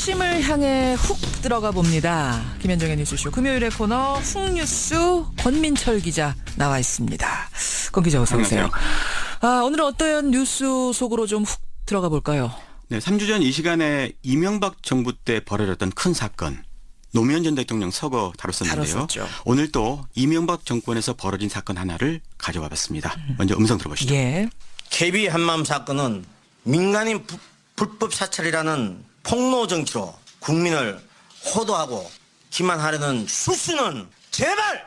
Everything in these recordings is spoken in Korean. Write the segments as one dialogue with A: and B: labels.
A: 핵심을 향해 훅 들어가 봅니다. 김현정의 뉴스쇼 금요일의 코너 훅뉴스 권민철 기자 나와 있습니다. 권 기자 어서 오세요. 오늘은 어떤 뉴스 속으로 좀 훅 들어가 볼까요?
B: 네, 3주 전 이 시간에 이명박 정부 때 벌어졌던 큰 사건. 노무현 전 대통령 서거 다뤘었는데요.
A: 다뤘었죠.
B: 오늘 또 이명박 정권에서 벌어진 사건 하나를 가져와 봤습니다. 먼저 음성 들어보시죠.
A: 예.
C: KB 한마음 사건은 민간인 불법 사찰이라는 폭로 정치로 국민을 호도하고 기만하려는 술수는 제발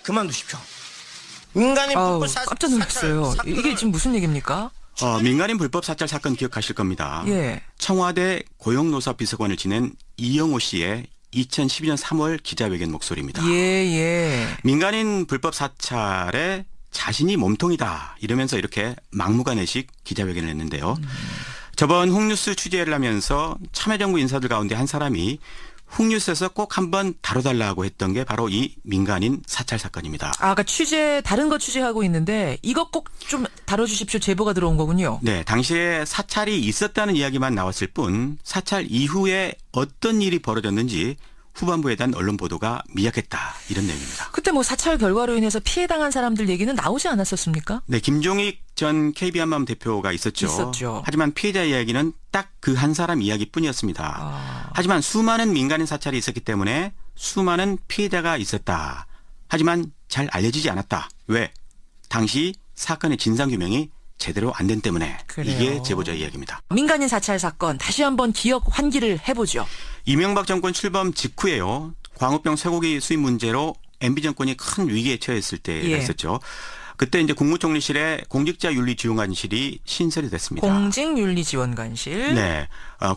C: 그만두십시오. 민간인 불법 사찰
A: 깜짝 놀랐어요. 이게 지금 무슨 얘기입니까?
B: 민간인 불법 사찰 사건 기억하실 겁니다.
A: 예.
B: 청와대 고용노사 비서관을 지낸 이영호 씨의 2012년 3월 기자회견 목소리입니다.
A: 예.
B: 민간인 불법 사찰에 자신이 몸통이다 이러면서 이렇게 막무가내식 기자회견을 했는데요. 저번 훅뉴스 취재를 하면서 참여정부 인사들 가운데 한 사람이 훅뉴스에서 꼭 한번 다뤄달라고 했던 게 바로 이 민간인 사찰 사건입니다.
A: 그러니까 다른 거 취재하고 있는데 이거 꼭 좀 다뤄주십시오 제보가 들어온 거군요.
B: 네, 당시에 사찰이 있었다는 이야기만 나왔을 뿐 사찰 이후에 어떤 일이 벌어졌는지 후반부에 대한 언론 보도가 미약했다 이런 내용입니다.
A: 그때 뭐 사찰 결과로 인해서 피해당한 사람들 얘기는 나오지 않았었습니까?
B: 네, 김종익 전 KB 한마음 대표가 있었죠. 하지만 피해자 이야기는 딱 그 한 사람 이야기뿐이었습니다. 하지만 수많은 민간인 사찰이 있었기 때문에 수많은 피해자가 있었다. 하지만 잘 알려지지 않았다. 왜? 당시 사건의 진상규명이 제대로 안 된 때문에.
A: 그래요.
B: 이게 제보자 이야기입니다.
A: 민간인 사찰 사건 다시 한번 기억 환기를 해보죠.
B: 이명박 정권 출범 직후에요. 광우병 쇠고기 수입 문제로 MB 정권이 큰 위기에 처했을 때가 있었죠. 그때 이제 국무총리실에 공직자윤리지원관실이 신설이 됐습니다.
A: 공직윤리지원관실.
B: 네.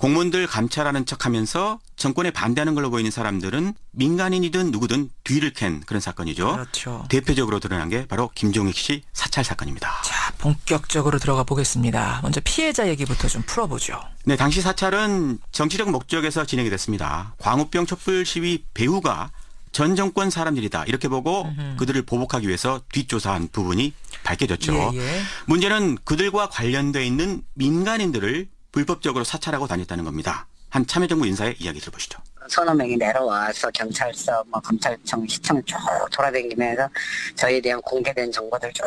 B: 공무원들 감찰하는 척하면서 정권에 반대하는 걸로 보이는 사람들은 민간인이든 누구든 뒤를 캔 그런 사건이죠.
A: 그렇죠.
B: 대표적으로 드러난 게 바로 김종익 씨 사찰 사건입니다.
A: 자, 본격적으로 들어가 보겠습니다. 먼저 피해자 얘기부터 좀 풀어보죠.
B: 네, 당시 사찰은 정치적 목적에서 진행이 됐습니다. 광우병 촛불 시위 배후가 전 정권 사람들이다 이렇게 보고 그들을 보복하기 위해서 뒷조사한 부분이 밝혀졌죠.
A: 예.
B: 문제는 그들과 관련돼 있는 민간인들을 불법적으로 사찰하고 다녔다는 겁니다. 한 참여정부 인사의 이야기 들어보시죠.
D: 서너 명이 내려와서 경찰서, 검찰청, 시청 쭉 돌아다니면서 저희에 대한 공개된 정보들 쭉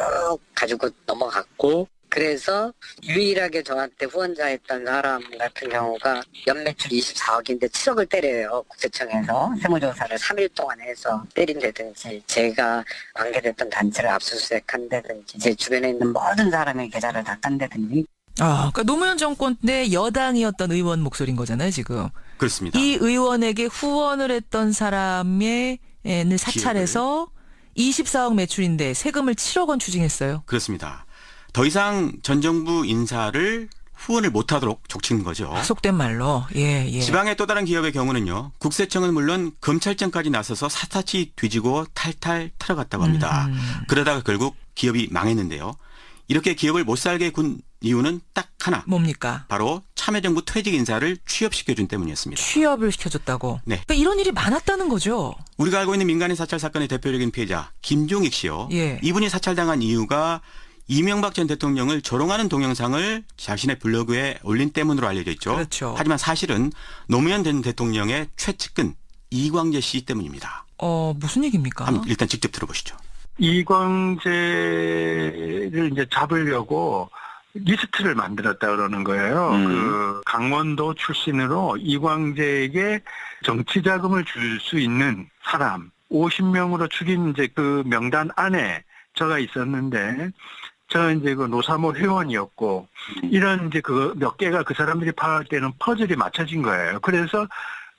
D: 가지고 넘어갔고, 그래서 유일하게 저한테 후원자했던 사람 같은 경우가 연매출 24억인데 7억을 때려요. 국세청에서 세무조사를 3일 동안 해서 때린다든지, 제가 관계됐던 단체를 압수수색한다든지, 제 주변에 있는 모든 사람의 계좌를 다 딴다든지.
A: 그러니까 노무현 정권 때 여당이었던 의원 목소리인 거잖아요, 지금.
B: 그렇습니다.
A: 이 의원에게 후원을 했던 사람의 사찰해서 24억 매출인데 세금을 7억 원 추징했어요.
B: 그렇습니다. 더 이상 전 정부 인사를 후원을 못하도록 족친 거죠.
A: 속된 말로. 예.
B: 지방의 또 다른 기업의 경우는요. 국세청은 물론 검찰청까지 나서서 사타치 뒤지고 탈탈 털어갔다고 합니다. 그러다가 결국 기업이 망했는데요. 이렇게 기업을 못 살게 군 이유는 딱 하나.
A: 뭡니까?
B: 바로 참여정부 퇴직 인사를 취업시켜준 때문이었습니다.
A: 취업을 시켜줬다고.
B: 네.
A: 그러니까 이런 일이 많았다는 거죠.
B: 우리가 알고 있는 민간인 사찰 사건의 대표적인 피해자 김종익 씨요.
A: 예.
B: 이분이 사찰당한 이유가 이명박 전 대통령을 조롱하는 동영상을 자신의 블로그에 올린 때문으로 알려져 있죠.
A: 그렇죠.
B: 하지만 사실은 노무현 전 대통령의 최측근 이광재 씨 때문입니다.
A: 무슨 얘기입니까?
B: 한번 일단 직접 들어보시죠.
E: 이광재를 이제 잡으려고 리스트를 만들었다 그러는 거예요. 그 강원도 출신으로 이광재에게 정치 자금을 줄 수 있는 사람 50명으로 죽인 이제 그 명단 안에 저가 있었는데, 저 이제 그 노사모 회원이었고, 이런 이제 그 몇 개가 그 사람들이 파악할 때는 퍼즐이 맞춰진 거예요. 그래서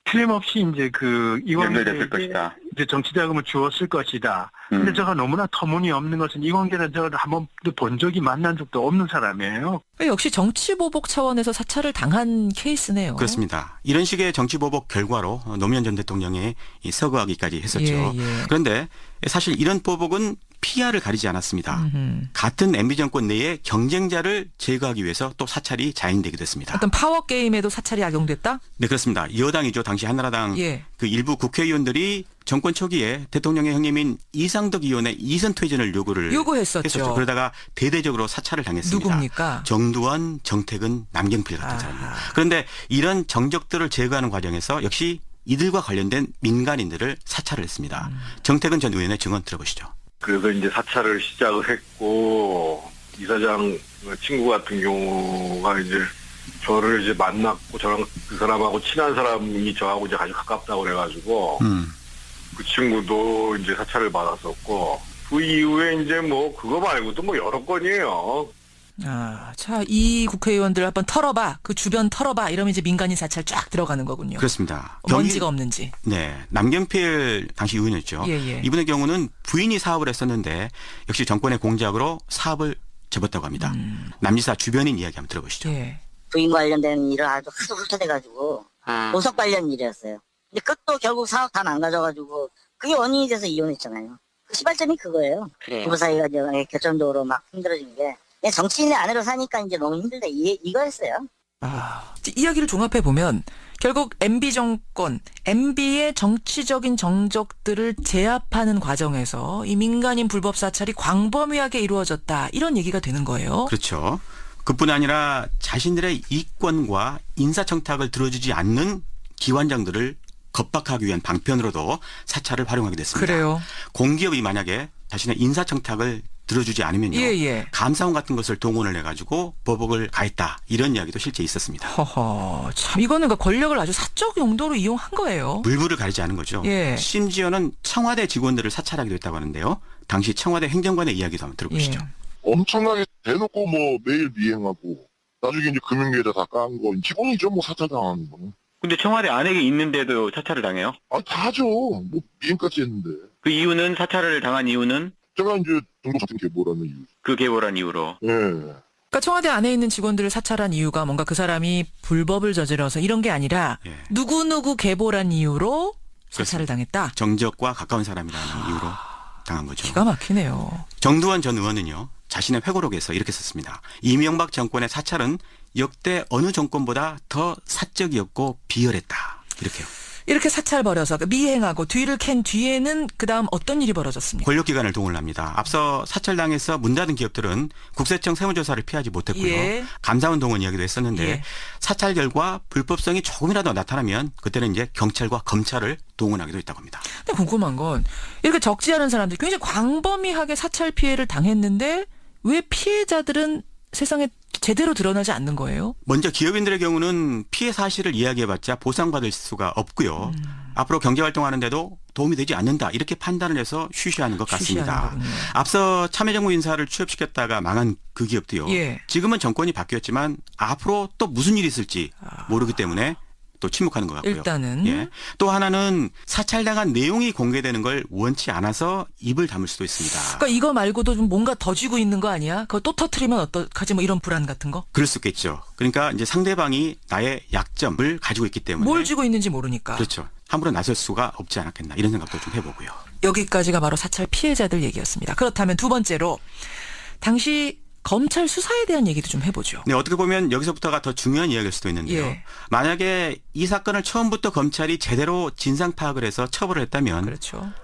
E: 틀림없이 이제 그 이광재에게 이제 정치 자금을 주었을 것이다. 근데 저가 너무나 터무니없는 것은 이광재는 저를 한 번도 본 적이 만난 적도 없는 사람이에요.
A: 역시 정치보복 차원에서 사찰을 당한 케이스네요.
B: 그렇습니다. 이런 식의 정치보복 결과로 노무현 전 대통령이 서거하기까지 했었죠. 그런데 사실 이런 보복은 PR을 가리지 않았습니다. 같은 MB 정권 내에 경쟁자를 제거하기 위해서 또 사찰이 자행되게 됐습니다.
A: 어떤 파워게임에도 사찰이 악용됐다?
B: 네, 그렇습니다. 여당이죠. 당시 한나라당 그 일부 국회의원들이 정권 초기에 대통령의 형님인 이상덕 의원의 이선 퇴진을
A: 요구했었죠.
B: 했었죠. 그러다가 대대적으로 사찰을 당했습니다.
A: 누굽니까?
B: 정두환, 정택은, 남경필 같은 사람입니다. 그런데 이런 정적들을 제거하는 과정에서 역시 이들과 관련된 민간인들을 사찰을 했습니다. 정택은 전 의원의 증언 들어보시죠.
F: 그래서 이제 사찰을 시작을 했고 이사장 친구 같은 경우가 이제 저를 이제 만났고 저랑 그 사람하고 친한 사람이 저하고 이제 아주 가깝다고 그래가지고 그 친구도 이제 사찰을 받았었고 그 이후에 이제 뭐 그거 말고도 뭐 여러 건이에요.
A: 자, 이 국회의원들 한번 털어봐. 그 주변 털어봐. 이러면 이제 민간인 사찰 쫙 들어가는 거군요.
B: 그렇습니다.
A: 먼지가 없는지.
B: 네. 남경필 당시 의원이었죠.
A: 예.
B: 이분의 경우는 부인이 사업을 했었는데 역시 정권의 공작으로 사업을 접었다고 합니다. 남지사 주변인 이야기 한번 들어보시죠.
A: 예.
D: 부인 관련된 일을 아주 하도 훑어대가지고 보석 관련 일이었어요. 근데 그것도 결국 사업 다 망가져가지고 그게 원인이 돼서 이혼했잖아요. 그 시발점이 그거예요. 부부 사이가 결정적으로 막 힘들어진 게 그냥 정치인의 아내로 사니까 이제 너무 힘들다 이거였어요.
A: 이야기를 종합해 보면 결국 MB 정권, MB의 정치적인 정적들을 제압하는 과정에서 이 민간인 불법 사찰이 광범위하게 이루어졌다. 이런 얘기가 되는 거예요.
B: 그렇죠. 그뿐 아니라 자신들의 이권과 인사청탁을 들어주지 않는 기관장들을 겁박하기 위한 방편으로도 사찰을 활용하게 됐습니다.
A: 그래요.
B: 공기업이 만약에 자신의 인사청탁을 들어주지 않으면요. 감사원 같은 것을 동원을 해가지고 보복을 가했다. 이런 이야기도 실제 있었습니다.
A: 허허, 참 이거는 그러니까 권력을 아주 사적 용도로 이용한 거예요.
B: 물불을 가리지 않은 거죠. 심지어는 청와대 직원들을 사찰하기도 했다고 하는데요. 당시 청와대 행정관의 이야기도 한번 들어보시죠.
G: 엄청나게 대놓고 뭐 매일 미행하고 나중에 이제 금융계좌 다 깐 거 기본이죠. 뭐 사찰 당하는 거는.
H: 근데 청와대 안에 있는데도 사찰을 당해요?
G: 다 하죠. 뭐 미행까지 했는데.
H: 그 이유는 사찰을 당한 이유는?
G: 제가 이제 등록사진 계보라는 이유.
H: 그 계보란 이유로.
G: 예.
A: 그러니까 청와대 안에 있는 직원들을 사찰한 이유가 뭔가 그 사람이 불법을 저질러서 이런 게 아니라 누구누구 계보란 이유로 사찰을 당했다.
B: 정적과 가까운 사람이라는 이유로 당한 거죠.
A: 기가 막히네요.
B: 정두환 전 의원은요. 자신의 회고록에서 이렇게 썼습니다. 이명박 정권의 사찰은 역대 어느 정권보다 더 사적이었고 비열했다. 이렇게요.
A: 이렇게 사찰 벌여서 미행하고 뒤를 캔 뒤에는 그다음 어떤 일이 벌어졌습니까?
B: 권력기관을 동원합니다. 앞서 사찰당에서 문 닫은 기업들은 국세청 세무조사를 피하지 못했고요. 감사원 동원 이야기도 했었는데 사찰 결과 불법성이 조금이라도 나타나면 그때는 이제 경찰과 검찰을 동원하기도 했다고 합니다.
A: 근데 궁금한 건 이렇게 적지 않은 사람들이 굉장히 광범위하게 사찰 피해를 당했는데 왜 피해자들은 세상에 제대로 드러나지 않는 거예요?
B: 먼저 기업인들의 경우는 피해 사실을 이야기해봤자 보상받을 수가 없고요. 앞으로 경제활동하는데도 도움이 되지 않는다. 이렇게 판단을 해서 쉬쉬하는 것 같습니다. 앞서 참여정부 인사를 취업시켰다가 망한 그 기업도요. 지금은 정권이 바뀌었지만 앞으로 또 무슨 일이 있을지 모르기 때문에 또 침묵하는 것 같고요.
A: 일단은.
B: 또 하나는 사찰당한 내용이 공개되는 걸 원치 않아서 입을 다물 수도 있습니다.
A: 그러니까 이거 말고도 좀 뭔가 더 쥐고 있는 거 아니야? 그거 또 터트리면 어떡하지? 뭐 이런 불안 같은 거?
B: 그럴 수 있겠죠. 그러니까 이제 상대방이 나의 약점을 가지고 있기 때문에
A: 뭘 쥐고 있는지 모르니까.
B: 그렇죠. 함부로 나설 수가 없지 않았겠나 이런 생각도 좀 해보고요.
A: 여기까지가 바로 사찰 피해자들 얘기였습니다. 그렇다면 두 번째로 당시 검찰 수사에 대한 얘기도 좀 해보죠.
B: 네, 어떻게 보면 여기서부터가 더 중요한 이야기일 수도 있는데요. 만약에 이 사건을 처음부터 검찰이 제대로 진상 파악을 해서 처벌을 했다면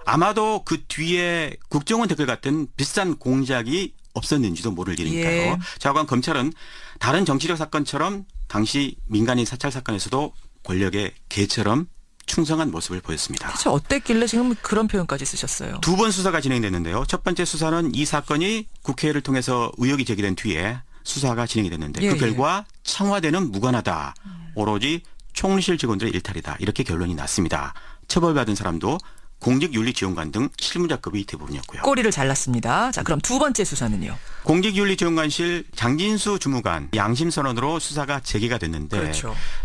B: 아마도 그 뒤에 국정원 댓글 같은 비싼 공작이 없었는지도 모를 일이니까요. 자관 검찰은 다른 정치적 사건처럼 당시 민간인 사찰 사건에서도 권력의 개처럼 충성한 모습을 보였습니다.
A: 대체 어땠길래 지금 그런 표현까지 쓰셨어요?
B: 두 번 수사가 진행됐는데요. 첫 번째 수사는 이 사건이 국회를 통해서 의혹이 제기된 뒤에 수사가 진행이 됐는데 그 결과 청와대는 무관하다. 오로지 총리실 직원들의 일탈이다. 이렇게 결론이 났습니다. 처벌받은 사람도 공직윤리지원관 등 실무자급이 대부분이었고요.
A: 꼬리를 잘랐습니다. 자, 그럼 두 번째 수사는요?
B: 공직윤리지원관실 장진수 주무관 양심선언으로 수사가 제기가 됐는데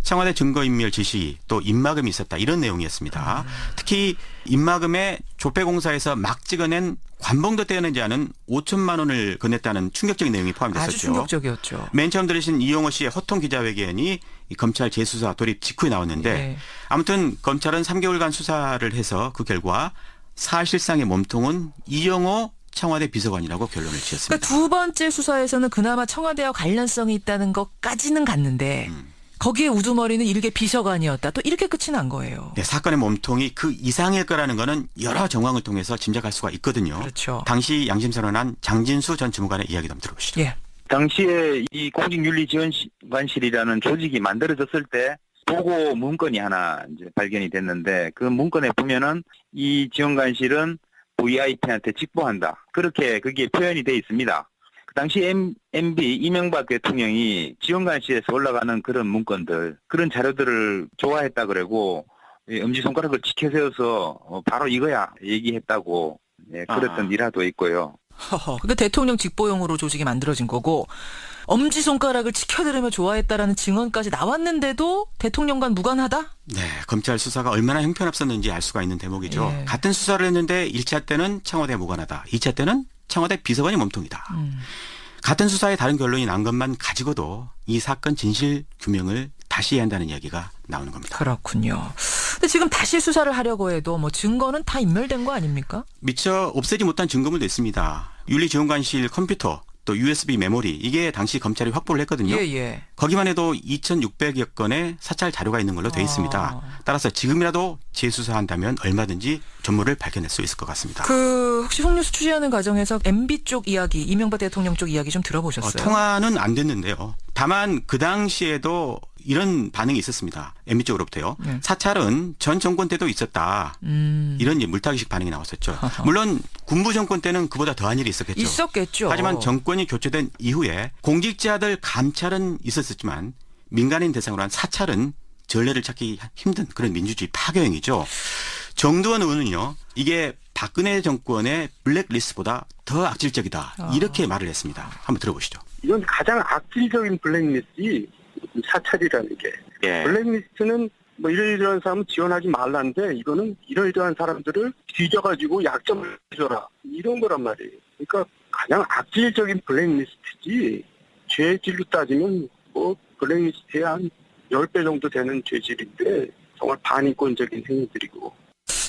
B: 청와대 증거인멸 지시 또 입막음이 있었다 이런 내용이었습니다. 특히 입막음에 조폐공사에서 막 찍어낸 관봉도 떼어내지 않은 5천만 원을 건넸다는 충격적인 내용이 포함됐었죠.
A: 아주 충격적이었죠.
B: 맨 처음 들으신 이용호 씨의 호통 기자회견이 이 검찰 재수사 돌입 직후에 나왔는데 아무튼 검찰은 3개월간 수사를 해서 그 결과 사실상의 몸통은 이용호 청와대 비서관이라고 결론을 지었습니다.
A: 그러니까 두 번째 수사에서는 그나마 청와대와 관련성이 있다는 것까지는 갔는데 거기에 우두머리는 일개 비서관이었다. 또 이렇게 끝이 난 거예요.
B: 네, 사건의 몸통이 그 이상일 거라는 거는 여러 정황을 통해서 짐작할 수가 있거든요.
A: 그렇죠.
B: 당시 양심선언한 장진수 전 주무관의 이야기도 한번 들어보시죠.
A: 예.
I: 당시에 이 공직윤리지원관실이라는 조직이 만들어졌을 때 보고 문건이 하나 이제 발견이 됐는데 그 문건에 보면은 이 지원관실은 VIP한테 직보한다. 그렇게 그게 표현이 돼 있습니다. 그 당시 MB 이명박 대통령이 지원관실에서 올라가는 그런 문건들, 그런 자료들을 좋아했다 그러고 엄지손가락을 치켜세워서 바로 이거야 얘기했다고 그랬던 일화도 있고요.
A: 그러니까 대통령 직보용으로 조직이 만들어진 거고 엄지손가락을 치켜들으며 좋아했다라는 증언까지 나왔는데도 대통령과 무관하다?
B: 네, 검찰 수사가 얼마나 형편없었는지 알 수가 있는 대목이죠.
A: 예.
B: 같은 수사를 했는데 1차 때는 청와대 무관하다. 2차 때는 청와대 비서관이 몸통이다. 같은 수사에 다른 결론이 난 것만 가지고도 이 사건 진실 규명을 다시 해야 한다는 이야기가 나오는 겁니다.
A: 그렇군요. 근데 지금 다시 수사를 하려고 해도 뭐 증거는 다 인멸된 거 아닙니까?
B: 미처 없애지 못한 증거물도 있습니다. 윤리지원관실 컴퓨터, 또 USB 메모리, 이게 당시 검찰이 확보를 했거든요.
A: 예.
B: 거기만 해도 2,600여 건의 사찰 자료가 있는 걸로 돼 있습니다. 따라서 지금이라도 재수사한다면 얼마든지 전모를 밝혀낼 수 있을 것 같습니다.
A: 혹시 홍뉴스 취재하는 과정에서 MB 쪽 이야기, 이명박 대통령 쪽 이야기 좀 들어보셨어요?
B: 통화는 안 됐는데요. 다만 그 당시에도 이런 반응이 있었습니다. MB 쪽으로부터요.
A: 네.
B: 사찰은 전 정권 때도 있었다. 이런 물타기식 반응이 나왔었죠. 물론 군부 정권 때는 그보다 더한 일이 있었겠죠.
A: 있었겠죠.
B: 하지만 정권이 교체된 이후에 공직자들 감찰은 있었지만 민간인 대상으로 한 사찰은 전례를 찾기 힘든 그런 민주주의 파괴행위죠. 정두원 의원은요. 이게 박근혜 정권의 블랙리스트보다 더 악질적이다. 이렇게 말을 했습니다. 한번 들어보시죠.
E: 이건 가장 악질적인 블랙리스트이 사찰이라는 게.
H: 예.
E: 블랙리스트는 뭐 이러이러한 사람은 지원하지 말라는데 이거는 이러이러한 사람들을 뒤져가지고 약점을 줘라. 이런 거란 말이에요. 그러니까 가장 악질적인 블랙리스트지 죄질로 따지면 뭐 블랙리스트에 한 10배 정도 되는 죄질인데 정말 반인권적인 행위들이고.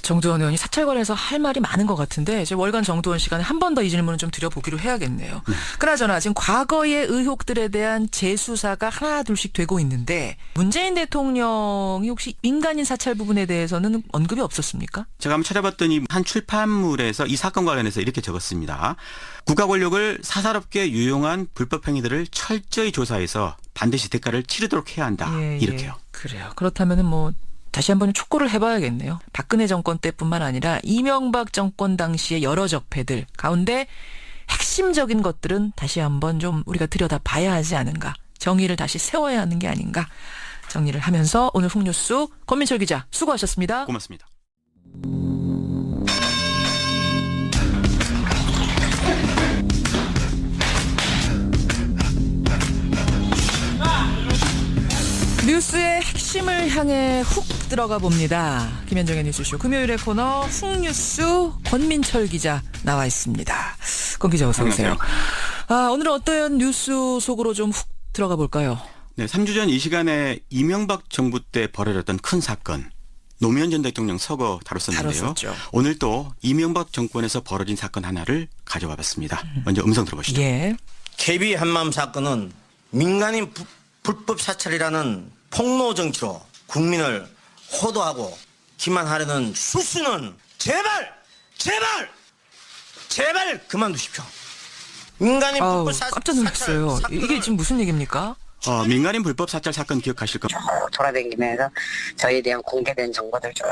A: 정두원 의원이 사찰 관련해서 할 말이 많은 것 같은데 이제 월간 정두원 시간에 한 번 더 이 질문을 좀 드려보기로 해야겠네요. 그나저나 지금 과거의 의혹들에 대한 재수사가 하나 둘씩 되고 있는데 문재인 대통령이 혹시 민간인 사찰 부분에 대해서는 언급이 없었습니까?
B: 제가 한번 찾아봤더니 한 출판물에서 이 사건 관련해서 이렇게 적었습니다. 국가 권력을 사사롭게 유용한 불법 행위들을 철저히 조사해서 반드시 대가를 치르도록 해야 한다. 이렇게요.
A: 그래요. 그렇다면은 뭐 다시 한번 촉구를 해봐야겠네요. 박근혜 정권 때뿐만 아니라 이명박 정권 당시의 여러 적폐들 가운데 핵심적인 것들은 다시 한번 좀 우리가 들여다봐야 하지 않은가. 정의를 다시 세워야 하는 게 아닌가. 정리를 하면서 오늘 홍뉴스 권민철 기자 수고하셨습니다.
B: 고맙습니다.
A: 뉴스의 핵심을 향해 훅 들어가 봅니다. 김현정의 뉴스쇼 금요일의 코너 훅뉴스 권민철 기자 나와 있습니다. 권 기자 어서 오세요. 오늘은 어떤 뉴스 속으로 좀 훅 들어가 볼까요?
B: 네, 3주 전 이 시간에 이명박 정부 때 벌어졌던 큰 사건. 노무현 전 대통령 서거 다뤘었는데요.
A: 다뤘었죠.
B: 오늘 또 이명박 정권에서 벌어진 사건 하나를 가져와 봤습니다. 먼저 음성 들어보시죠.
A: 예.
C: KB 한마음 사건은 민간인 불법 사찰이라는 폭로 정치로 국민을 호도하고 기만하려는 수수는 제발 그만두십시오. 민간인 불법 사찰
A: 깜짝 놀랐어요. 이게 지금 무슨 얘기입니까?
B: 민간인 불법 사찰 사건 기억하실 겁니다.
D: 쭉 돌아다니면서 저희에 대한 공개된 정보들 쭉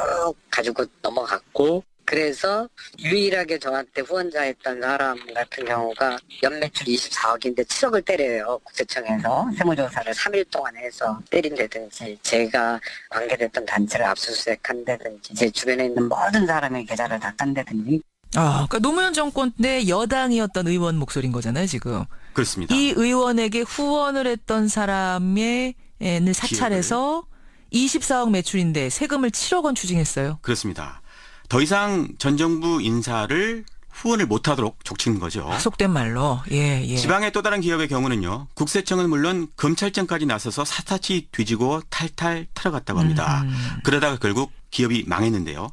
D: 가지고 넘어갔고, 그래서 유일하게 저한테 후원자했던 사람 같은 경우가 연매출 24억인데 7억을 때려요. 국세청에서 세무조사를 3일 동안 해서 때린다든지, 제가 관계됐던 단체를 압수수색한다든지, 제 주변에 있는 모든 사람의 계좌를 다 딴다든지.
A: 그러니까 노무현 정권 때 여당이었던 의원 목소리인 거잖아요, 지금.
B: 그렇습니다.
A: 이 의원에게 후원을 했던 사람의 을 사찰해서 24억 매출인데 세금을 7억 원 추징했어요.
B: 그렇습니다. 더 이상 전 정부 인사를 후원을 못하도록 족친 거죠.
A: 속된 말로. 예.
B: 지방의 또 다른 기업의 경우는요. 국세청은 물론 검찰청까지 나서서 사타치 뒤지고 탈탈 털어갔다고 합니다. 그러다가 결국 기업이 망했는데요.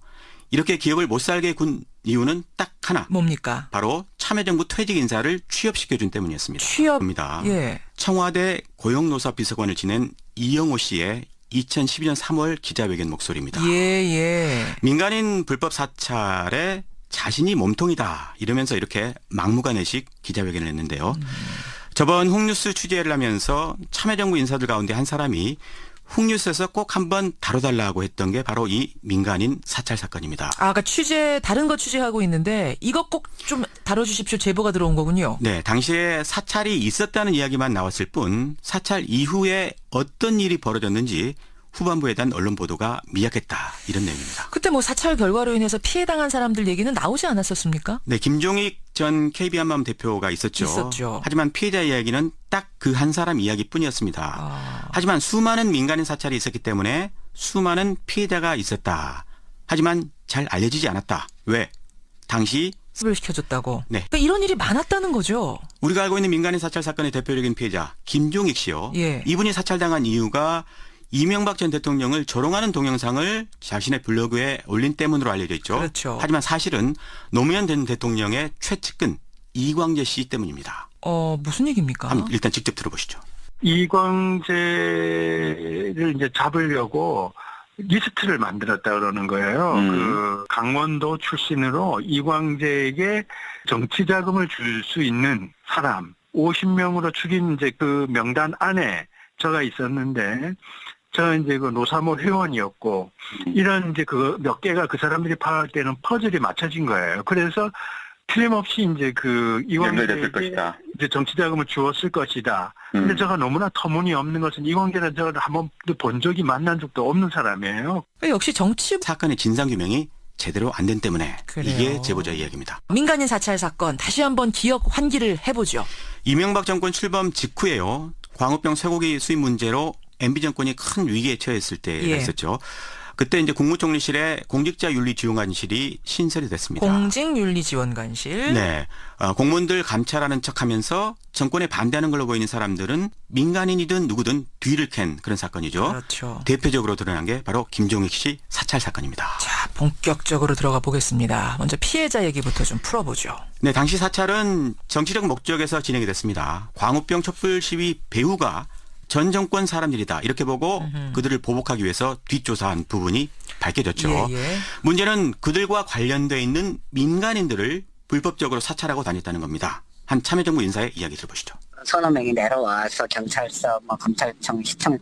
B: 이렇게 기업을 못 살게 군 이유는 딱 하나.
A: 뭡니까?
B: 바로 참여정부 퇴직 인사를 취업시켜준 때문이었습니다.
A: 취업입니다.
B: 청와대 고용노사 비서관을 지낸 이영호 씨의 2012년 3월 기자회견 목소리입니다.
A: 예.
B: 민간인 불법 사찰에 자신이 몸통이다 이러면서 이렇게 막무가내식 기자회견을 했는데요. 저번 훅뉴스 취재를 하면서 참여정부 인사들 가운데 한 사람이 훅뉴스에서 꼭 한번 다뤄달라고 했던 게 바로 이 민간인 사찰 사건입니다.
A: 그러니까 다른 거 취재하고 있는데 이것 꼭 좀 다뤄주십시오 제보가 들어온 거군요.
B: 네, 당시에 사찰이 있었다는 이야기만 나왔을 뿐 사찰 이후에 어떤 일이 벌어졌는지 후반부에 대한 언론 보도가 미약했다 이런 내용입니다.
A: 그때 뭐 사찰 결과로 인해서 피해당한 사람들 얘기는 나오지 않았었습니까?
B: 네, 김종익 전 KB 한마음 대표가 있었죠. 하지만 피해자 이야기는 딱 그 한 사람 이야기뿐이었습니다. 하지만 수많은 민간인 사찰이 있었기 때문에 수많은 피해자가 있었다. 하지만 잘 알려지지 않았다. 왜? 당시
A: 습을 시켜줬다고.
B: 네.
A: 그러니까 이런 일이 많았다는 거죠.
B: 우리가 알고 있는 민간인 사찰 사건의 대표적인 피해자 김종익 씨요.
A: 예.
B: 이분이 사찰당한 이유가 이명박 전 대통령을 조롱하는 동영상을 자신의 블로그에 올린 때문으로 알려져 있죠.
A: 그렇죠.
B: 하지만 사실은 노무현 전 대통령의 최측근 이광재 씨 때문입니다.
A: 무슨 얘기입니까?
B: 한번 일단 직접 들어보시죠.
E: 이광재를 이제 잡으려고 리스트를 만들었다 그러는 거예요. 그 강원도 출신으로 이광재에게 정치 자금을 줄 수 있는 사람 50명으로 죽인 이제 그 명단 안에 저가 있었는데 저 이제 그 노사모 회원이었고 이런 이제 그 몇 개가 그 사람들이 파악할 때는 퍼즐이 맞춰진 거예요. 그래서 틀림없이 이제 그 이광재에게 이제 정치 자금을 주었을 것이다. 근데 제가 너무나 터무니없는 것은 이광재는 제가 한 번도 본 적이 만난 적도 없는 사람이에요.
A: 역시 정치
B: 사건의 진상규명이 제대로 안 된 때문에
A: 그래요.
B: 이게 제보자 이야기입니다.
A: 민간인 사찰 사건 다시 한번 기억 환기를 해보죠.
B: 이명박 정권 출범 직후에요. 광우병 쇠고기 수입 문제로 MB 정권이 큰 위기에 처했을 때가
A: 예.
B: 있었죠. 그때 이제 국무총리실에 공직자윤리지원관실이 신설이 됐습니다.
A: 공직윤리지원관실.
B: 네. 공무원들 감찰하는 척하면서 정권에 반대하는 걸로 보이는 사람들은 민간인이든 누구든 뒤를 캔 그런 사건이죠.
A: 그렇죠.
B: 대표적으로 드러난 게 바로 김종익 씨 사찰 사건입니다.
A: 자, 본격적으로 들어가 보겠습니다. 먼저 피해자 얘기부터 좀 풀어보죠.
B: 네, 당시 사찰은 정치적 목적에서 진행이 됐습니다. 광우병 촛불 시위 배후가 전 정권 사람들이다 이렇게 보고 그들을 보복하기 위해서 뒷조사한 부분이 밝혀졌죠.
A: 예.
B: 문제는 그들과 관련돼 있는 민간인들을 불법적으로 사찰하고 다녔다는 겁니다. 한 참여정부 인사의 이야기 들어보시죠.
D: 서너 명이 내려와서 경찰서, 검찰청, 시청